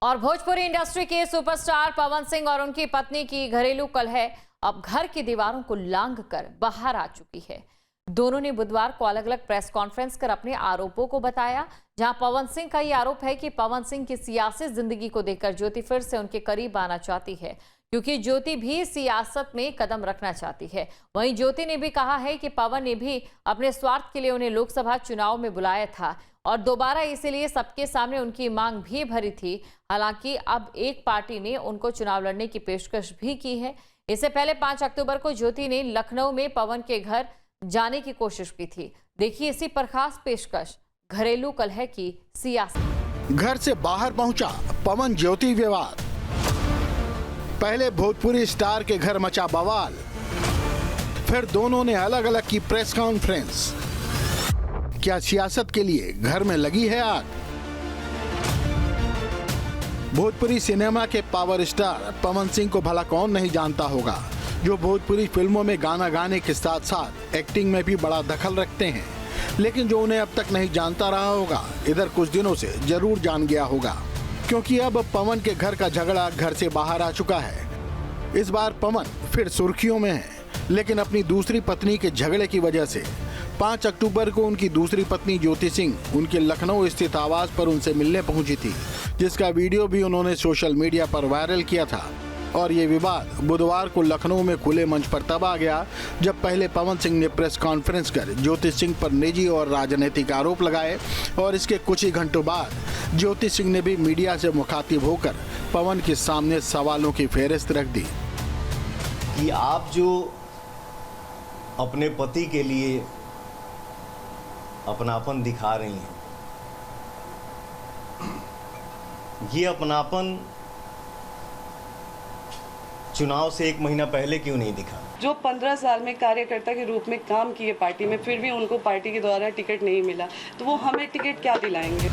और भोजपुरी इंडस्ट्री के सुपरस्टार पवन सिंह और उनकी पत्नी की घरेलू कलह अब घर की दीवारों को लांघकर बाहर आ चुकी है। दोनों ने बुधवार को अलग अलग प्रेस कॉन्फ्रेंस कर अपने आरोपों को बताया, जहां पवन सिंह का यह आरोप है कि पवन सिंह की सियासी जिंदगी को देखकर ज्योति फिर से उनके करीब आना चाहती है, क्योंकि ज्योति भी सियासत में कदम रखना चाहती है। वहीं ज्योति ने भी कहा है कि पवन ने भी अपने स्वार्थ के लिए उन्हें लोकसभा चुनाव में बुलाया था और दोबारा इसीलिए सबके सामने उनकी मांग भी भरी थी। हालांकि अब एक पार्टी ने उनको चुनाव लड़ने की पेशकश भी की है। इससे पहले 5 अक्टूबर को ज्योति ने लखनऊ में पवन के घर जाने की कोशिश की थी। देखिए इसी पर खास पेशकश, घरेलू कलह की सियासत। घर से बाहर पहुंचा पवन ज्योति विवाद। पहले भोजपुरी स्टार के घर मचा बवाल, फिर दोनों ने अलग अलग की प्रेस कॉन्फ्रेंस। क्या सियासत के लिए घर में लगी है आग? भोजपुरी सिनेमा के पावर स्टार पवन सिंह को भला कौन नहीं जानता होगा, जो भोजपुरी फिल्मों में गाना गाने के साथ साथ एक्टिंग में भी बड़ा दखल रखते हैं। लेकिन जो उन्हें अब तक नहीं जानता रहा होगा, इधर कुछ दिनों से जरूर जान गया होगा, क्योंकि अब पवन के घर का झगड़ा घर से बाहर आ चुका है। इस बार पवन फिर सुर्खियों में है, लेकिन अपनी दूसरी पत्नी के झगड़े की वजह से। 5 अक्टूबर को उनकी दूसरी पत्नी ज्योति सिंह उनके लखनऊ स्थित आवास पर उनसे मिलने पहुंची थी, जिसका वीडियो भी उन्होंने सोशल मीडिया पर वायरल किया था। और ये विवाद बुधवार को लखनऊ में खुले मंच पर तब आ गया, जब पहले पवन सिंह ने प्रेस कॉन्फ्रेंस कर ज्योति सिंह पर निजी और राजनीतिक आरोप लगाए, और इसके कुछ ही घंटों बाद ज्योति सिंह ने भी मीडिया से मुखातिब होकर पवन के सामने सवालों की फेहरिस्त रख दी कि आप जो अपने पति के लिए अपनापन दिखा रही हैं, ये अपनापन चुनाव से 1 महीना पहले क्यों नहीं दिखा? जो 15 साल में कार्यकर्ता के रूप में काम किए पार्टी में, फिर भी उनको पार्टी के द्वारा टिकट नहीं मिला, तो वो हमें टिकट क्या दिलाएंगे?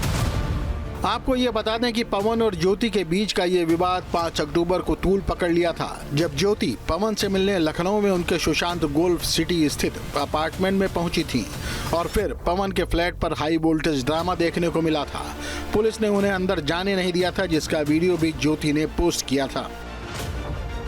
आपको ये बता दें कि पवन और ज्योति के बीच का ये विवाद 5 अक्टूबर को तूल पकड़ लिया था, जब ज्योति पवन से मिलने लखनऊ में उनके सुशांत गोल्फ सिटी स्थित अपार्टमेंट में पहुंची थी, और फिर पवन के फ्लैट पर हाई वोल्टेज ड्रामा देखने को मिला था। पुलिस ने उन्हें अंदर जाने नहीं दिया था, जिसका वीडियो भी ज्योति ने पोस्ट किया था।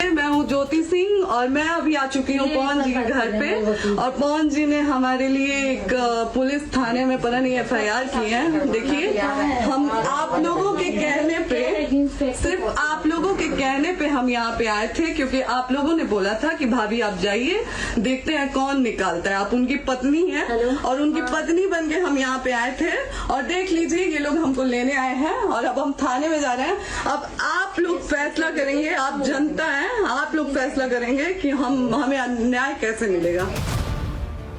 मैं हूँ ज्योति सिंह और मैं अभी आ चुकी हूँ पवन जी के घर पे, और पवन जी ने हमारे लिए एक पुलिस थाने में पता नहीं FIR की है। देखिए, हम आप लोगों के कहने पे, सिर्फ आप लोगों के कहने पे हम यहाँ पे आए थे, क्योंकि आप लोगों ने बोला था कि भाभी आप जाइए, देखते हैं कौन निकालता है। आप उनकी पत्नी हैं और उनकी पत्नी बन के हम यहाँ पे आए थे, और देख लीजिए ये लोग हमको लेने आए हैं और अब हम थाने में जा रहे हैं। अब आप लोग फैसला करेंगे, आप जनता है, आप लोग फैसला करेंगे कि हमें न्याय कैसे मिलेगा।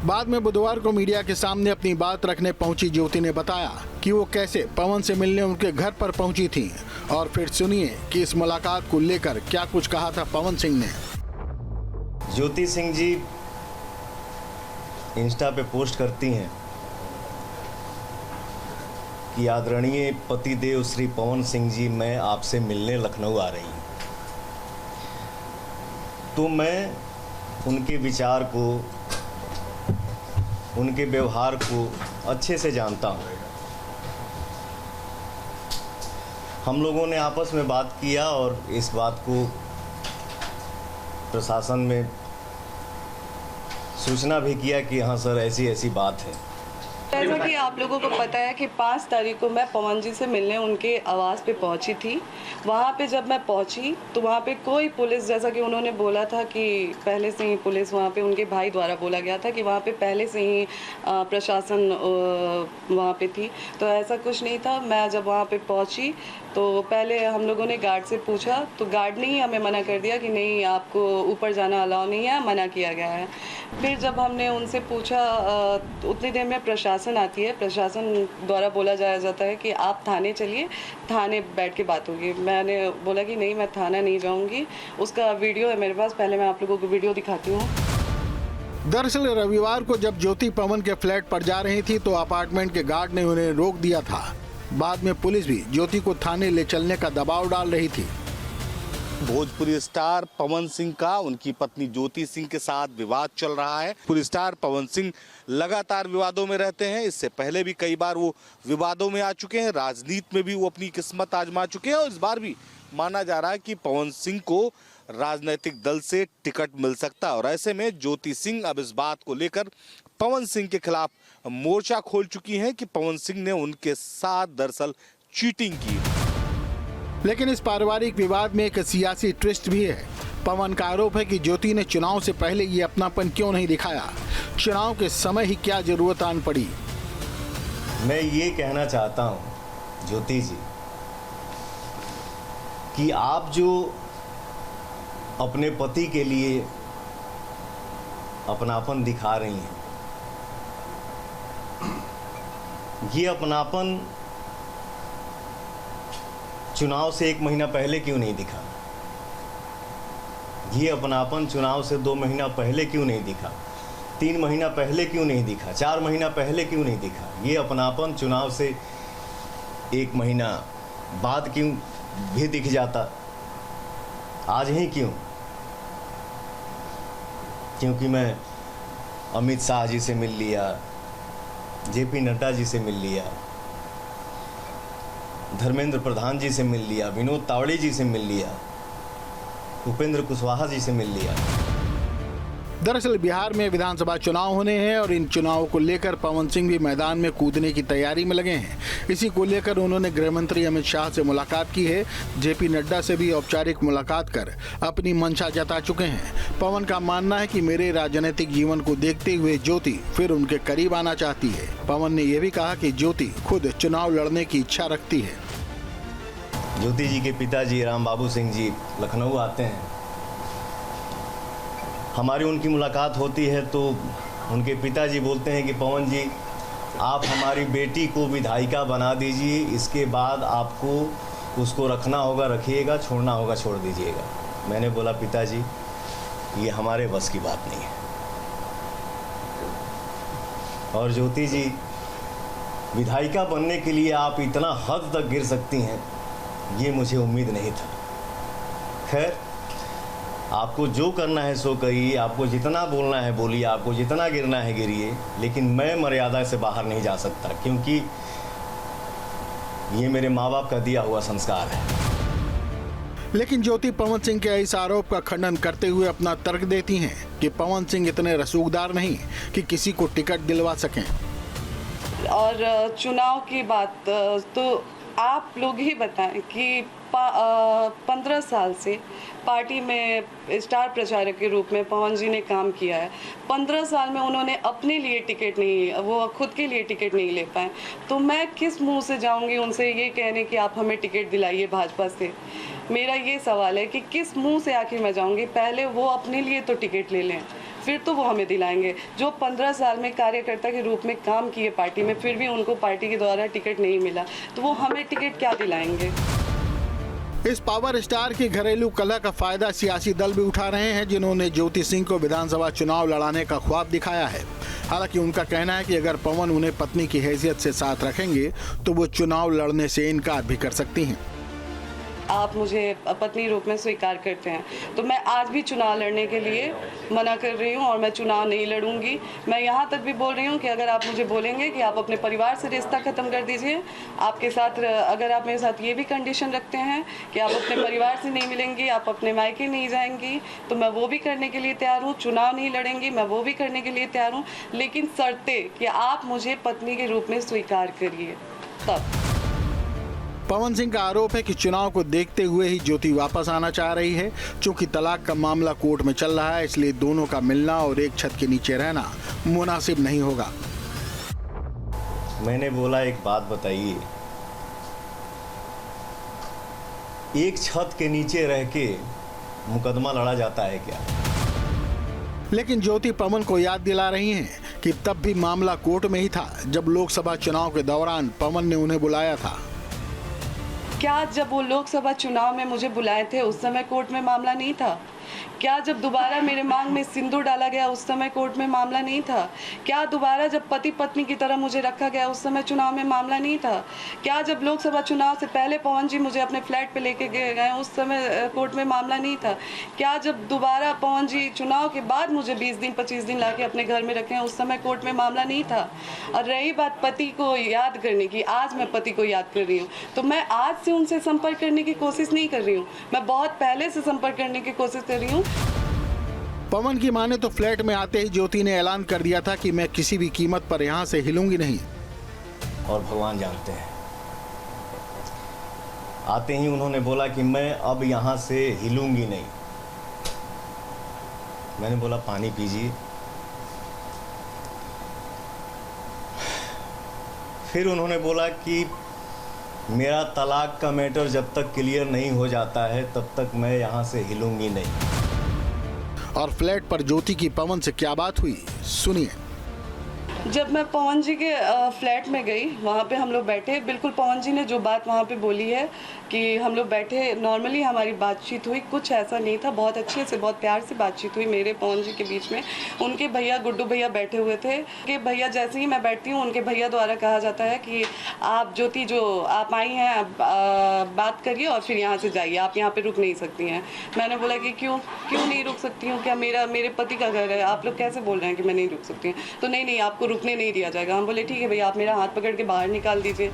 बाद में बुधवार को मीडिया के सामने अपनी बात रखने पहुंची ज्योति ने बताया कि वो कैसे पवन से मिलने उनके घर पर पहुंची थी, और फिर सुनिए कि इस मुलाकात को लेकर क्या कुछ कहा था पवन सिंह ने। ज्योति सिंह जी इंस्टा पे पोस्ट करती हैं कि आदरणीय पतिदेव श्री पवन सिंह जी, मैं आपसे मिलने लखनऊ आ रही हूँ। तो मैं उनके विचार को, उनके व्यवहार को अच्छे से जानता हूँ। हम लोगों ने आपस में बात किया और इस बात को प्रशासन में सूचना भी किया कि हाँ सर, ऐसी ऐसी बात है। जैसा कि आप लोगों को पता है कि 5 तारीख को मैं पवन जी से मिलने उनके आवास पे पहुंची थी। वहां पे जब मैं पहुंची तो वहां पे कोई पुलिस, जैसा कि उन्होंने बोला था कि पहले से ही पुलिस वहां पे, उनके भाई द्वारा बोला गया था कि वहां पे पहले से ही प्रशासन वहां पे थी, तो ऐसा कुछ नहीं था। मैं जब वहां पे पहुंची तो पहले हम लोगों ने गार्ड से पूछा, तो गार्ड ने ही हमें मना कर दिया कि नहीं, आपको ऊपर जाना अलाउ नहीं है, मना किया गया है। फिर जब हमने उनसे पूछा, उतनी देर में प्रशासन आती है, प्रशासन द्वारा बोला जाता है कि आप थाने चलिए, थाने बैठ के बात होगी। मैंने बोला कि नहीं, मैं थाना नहीं जाऊंगी। उसका वीडियो है मेरे पास, पहले मैं आप लोगों को वीडियो दिखाती हूँ। दरअसल रविवार को जब ज्योति पवन के फ्लैट पर जा रही थी तो अपार्टमेंट के गार्ड ने उन्हें रोक दिया था। बाद में पुलिस भी ज्योति को थाने ले चलने का दबाव डाल रही थी। भोजपुरी स्टार पवन सिंह का उनकी पत्नी ज्योति सिंह के साथ विवाद चल रहा है। भोजपुरी स्टार पवन सिंह लगातार विवादों में रहते हैं। इससे पहले भी कई बार वो विवादों में आ चुके हैं। राजनीति में भी वो अपनी किस्मत आजमा चुके हैं और इस बार भी माना जा रहा है कि पवन सिंह को राजनीतिक दल से टिकट मिल सकता है और ऐसे में ज्योति सिंह अब इस बात को लेकर पवन सिंह के खिलाफ मोर्चा खोल चुकी हैं कि पवन सिंह ने उनके साथ दरअसल चीटिंग की। लेकिन इस पारिवारिक विवाद में एक सियासी ट्विस्ट भी है। पवन का आरोप है कि ज्योति ने चुनाव से पहले ये अपनापन क्यों नहीं दिखाया, चुनाव के समय ही क्या जरूरत आन पड़ी। मैं ये कहना चाहता हूँ ज्योति जी कि आप जो अपने पति के लिए अपनापन दिखा रही हैं, ये अपनापन चुनाव से 1 महीना पहले क्यों नहीं दिखा? ये अपनापन चुनाव से 2 महीना पहले क्यों नहीं दिखा? 3 महीना पहले क्यों नहीं दिखा? 4 महीना पहले क्यों नहीं दिखा? ये अपनापन चुनाव से 1 महीना बाद क्यों भी दिख जाता? आज ही क्यों? क्योंकि मैं अमित शाह जी से मिल लिया, जेपी नड्डा जी से मिल लिया, धर्मेंद्र प्रधान जी से मिल लिया, विनोद तावड़े जी से मिल लिया, उपेंद्र कुशवाहा जी से मिल लिया। दरअसल बिहार में विधानसभा चुनाव होने हैं और इन चुनावों को लेकर पवन सिंह भी मैदान में कूदने की तैयारी में लगे हैं। इसी को लेकर उन्होंने गृह मंत्री अमित शाह से मुलाकात की है। जेपी नड्डा से भी औपचारिक मुलाकात कर अपनी मंशा जता चुके हैं। पवन का मानना है कि मेरे राजनीतिक जीवन को देखते हुए ज्योति फिर उनके करीब आना चाहती है। पवन ने यह भी कहा कि ज्योति खुद चुनाव लड़ने की इच्छा रखती है। ज्योति जी के पिताजी राम बाबू सिंह जी लखनऊ आते हैं, हमारी उनकी मुलाकात होती है तो उनके पिताजी बोलते हैं कि पवन जी आप हमारी बेटी को विधायिका बना दीजिए, इसके बाद आपको उसको रखना होगा रखिएगा, छोड़ना होगा छोड़ दीजिएगा। मैंने बोला पिताजी ये हमारे बस की बात नहीं है। और ज्योति जी विधायिका बनने के लिए आप इतना हद तक गिर सकती हैं ये मुझे उम्मीद नहीं था। खैर आपको जो करना है सो करिए, आपको जितना बोलना है बोलिए, आपको जितना गिरना है गिरिए, लेकिन मैं मर्यादा से बाहर नहीं जा सकता क्योंकि ये मेरे माँ बाप का दिया हुआ संस्कार है। लेकिन ज्योति पवन सिंह के इस आरोप का खंडन करते हुए अपना तर्क देती हैं कि पवन सिंह इतने रसूखदार नहीं कि किसी को टिकट दिलवा सकें। और चुनाव की बात तो आप लोग ही बताएं कि 15 साल से पार्टी में स्टार प्रचारक के रूप में पवन जी ने काम किया है। 15 साल में उन्होंने अपने लिए टिकट नहीं, वो खुद के लिए टिकट नहीं ले पाए, तो मैं किस मुंह से जाऊंगी उनसे ये कहने कि आप हमें टिकट दिलाइए भाजपा से। मेरा ये सवाल है कि किस मुंह से आखिर मैं जाऊंगी? पहले वो अपने लिए तो टिकट ले लें, फिर तो वो हमें दिलाएंगे। जो 15 साल में कार्यकर्ता के रूप में काम किए पार्टी में, फिर भी उनको पार्टी के द्वारा टिकट नहीं मिला, तो वो हमें टिकट क्या दिलाएंगे? इस पावर स्टार की घरेलू कलह का फायदा सियासी दल भी उठा रहे हैं, जिन्होंने ज्योति सिंह को विधानसभा चुनाव लड़ाने का ख्वाब दिखाया है। हालांकि उनका कहना है कि अगर पवन उन्हें पत्नी की हैसियत से साथ रखेंगे तो वो चुनाव लड़ने से इनकार भी कर सकती हैं। आप मुझे पत्नी रूप में स्वीकार करते हैं तो मैं आज भी चुनाव लड़ने के लिए मना कर रही हूं और मैं चुनाव नहीं लड़ूंगी। मैं यहां तक भी बोल रही हूं कि अगर आप मुझे बोलेंगे कि आप अपने परिवार से रिश्ता ख़त्म कर दीजिए, आपके साथ अगर आप मेरे साथ ये भी कंडीशन रखते हैं कि आप अपने परिवार से नहीं मिलेंगी, आप अपने मायके नहीं जाएंगी, तो मैं वो भी करने के लिए तैयार हूँ। चुनाव नहीं लड़ेंगी, मैं वो भी करने के लिए तैयार हूँ, लेकिन शर्ते कि आप मुझे पत्नी के रूप में स्वीकार करिए तब। पवन सिंह का आरोप है कि चुनाव को देखते हुए ही ज्योति वापस आना चाह रही है। चूंकि तलाक का मामला कोर्ट में चल रहा है, इसलिए दोनों का मिलना और एक छत के नीचे रहना मुनासिब नहीं होगा। मैंने बोला एक बात बताइए, एक छत के नीचे रह के मुकदमा लड़ा जाता है क्या? लेकिन ज्योति पवन को याद दिला रही हैं कि तब भी मामला कोर्ट में ही था जब लोकसभा चुनाव के दौरान पवन ने उन्हें बुलाया था। क्या जब वो लोकसभा चुनाव में मुझे बुलाए थे उस समय कोर्ट में मामला नहीं था? क्या जब दोबारा मेरे मांग में सिंदूर डाला गया उस समय कोर्ट में मामला नहीं था? क्या दोबारा जब पति पत्नी की तरह मुझे रखा गया उस समय चुनाव में मामला नहीं था? क्या जब लोकसभा चुनाव से पहले पवन जी मुझे अपने फ्लैट पे लेके गए उस समय कोर्ट में मामला नहीं था? क्या जब दोबारा पवन जी चुनाव के बाद मुझे 20 दिन 25 दिन लाके अपने घर में रखे उस समय कोर्ट में मामला नहीं था? और रही बात पति को याद करने की, आज मैं पति को याद कर रही हूँ, तो मैं आज से उनसे संपर्क करने की कोशिश नहीं कर रही हूँ, मैं बहुत पहले से संपर्क करने की कोशिश कर रही हूँ। पवन की माने तो फ्लैट में आते ही ज्योति ने ऐलान कर दिया था कि मैं किसी भी कीमत पर यहाँ से हिलूंगी नहीं। और भगवान जानते हैं, आते ही उन्होंने बोला कि मैं अब यहाँ से हिलूंगी नहीं। मैंने बोला पानी पीजिए। फिर उन्होंने बोला कि मेरा तलाक का मैटर जब तक क्लियर नहीं हो जाता है तब तक मैं यहाँ से हिलूंगी नहीं। और फ्लैट पर ज्योति की पवन से क्या बात हुई, सुनिए। जब मैं पवन जी के फ्लैट में गई, वहाँ पे हम लोग बैठे, बिल्कुल पवन जी ने जो बात वहाँ पे बोली है कि हम लोग बैठे, नॉर्मली हमारी बातचीत हुई, कुछ ऐसा नहीं था, बहुत अच्छे से बहुत प्यार से बातचीत हुई मेरे पवन जी के बीच में। उनके भैया गुड्डू भैया बैठे हुए थे कि भैया जैसे ही मैं बैठती हूँ उनके भैया द्वारा कहा जाता है कि आप ज्योति जो आप आई हैं बात करिए और फिर यहाँ से जाइए, आप यहाँ पर रुक नहीं सकती हैं। मैंने बोला कि क्यों नहीं रुक सकती हूँ, क्या मेरे पति का घर है, आप लोग कैसे बोल रहे हैं कि मैं नहीं रुक सकती हूँ? तो नहीं आपको रुकने नहीं दिया जाएगा। हम बोले ठीक है भैया, आप मेरा हाथ पकड़ के बाहर निकाल दीजिए।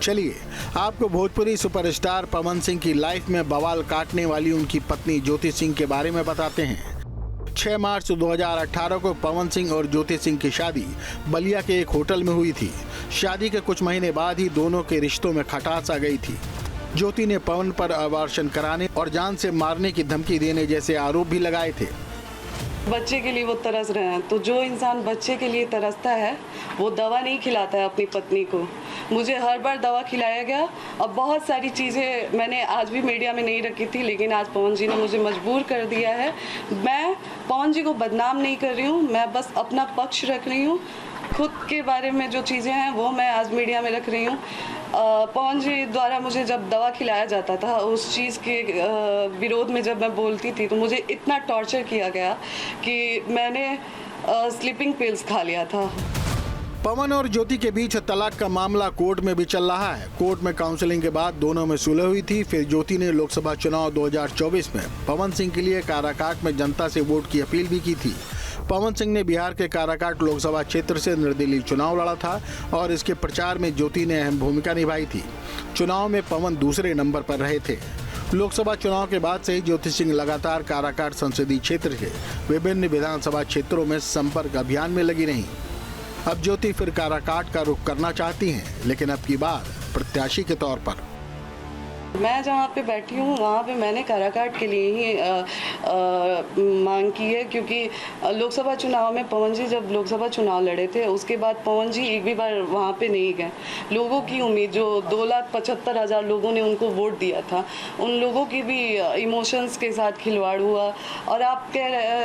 चलिए आपको भोजपुरी सुपरस्टार पवन सिंह की लाइफ में बवाल काटने वाली उनकी पत्नी ज्योति सिंह के बारे में बताते हैं। 6 मार्च 2018 को पवन सिंह और ज्योति सिंह की शादी बलिया के एक होटल में हुई थी। शादी के कुछ महीने बाद ही दोनों के रिश्तों में खटास आ गई थी। ज्योति ने पवन पर अबॉर्शन कराने और जान से मारने की धमकी देने जैसे आरोप भी लगाए थे। बच्चे के लिए वो तरस रहे हैं, तो जो इंसान बच्चे के लिए तरसता है वो दवा नहीं खिलाता है अपनी पत्नी को। मुझे हर बार दवा खिलाया गया और बहुत सारी चीज़ें मैंने आज भी मीडिया में नहीं रखी थी, लेकिन आज पवन जी ने मुझे मजबूर कर दिया है। मैं पवन जी को बदनाम नहीं कर रही हूँ, मैं बस अपना पक्ष रख रही हूँ। खुद के बारे में जो चीज़ें हैं वो मैं आज मीडिया में रख रही हूँ। पवन जी द्वारा मुझे जब दवा खिलाया जाता था, उस चीज़ के विरोध में जब मैं बोलती थी तो मुझे इतना टॉर्चर किया गया कि मैंने स्लीपिंग पिल्स खा लिया था। पवन और ज्योति के बीच तलाक का मामला कोर्ट में भी चल रहा है। कोर्ट में काउंसलिंग के बाद दोनों में सुलह हुई थी। फिर ज्योति ने लोकसभा चुनाव 2024 में पवन सिंह के लिए काराकाट में जनता से वोट की अपील भी की थी। पवन सिंह ने बिहार के काराकाट लोकसभा क्षेत्र से निर्दलीय चुनाव लड़ा था और इसके प्रचार में ज्योति ने अहम भूमिका निभाई थी। चुनाव में पवन दूसरे नंबर पर रहे थे। लोकसभा चुनाव के बाद से ही ज्योति सिंह लगातार काराकाट संसदीय क्षेत्र के विभिन्न विधानसभा क्षेत्रों में संपर्क अभियान में लगी रहीं। अब ज्योति फिर काराकाट का रुख करना चाहती हैं, लेकिन अब की बार प्रत्याशी के तौर पर। मैं जहाँ पे बैठी हूँ वहाँ पे मैंने काराकाट के लिए ही मांग की है, क्योंकि लोकसभा चुनाव में पवन जी जब लोकसभा चुनाव लड़े थे उसके बाद पवन जी एक भी बार वहाँ पे नहीं गए। लोगों की उम्मीद, जो 2,75,000 लोगों ने उनको वोट दिया था, उन लोगों की भी इमोशंस के साथ खिलवाड़ हुआ। और आप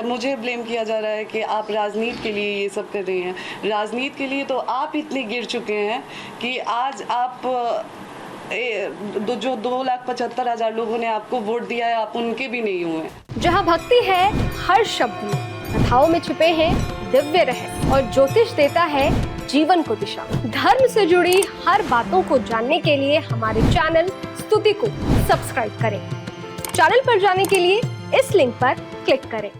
मुझे ब्लेम किया जा रहा है कि आप राजनीति के लिए ये सब कर रही हैं। राजनीति के लिए तो आप इतने गिर चुके हैं कि आज आप जो 2,75,000 लोगों ने आपको वोट दिया है, आप उनके भी नहीं हुए। जहाँ भक्ति है हर शब्द में, कथाओं में छुपे हैं दिव्य रहस्य और ज्योतिष देता है जीवन को दिशा। धर्म से जुड़ी हर बातों को जानने के लिए हमारे चैनल स्तुति को सब्सक्राइब करें। चैनल पर जाने के लिए इस लिंक पर क्लिक करें।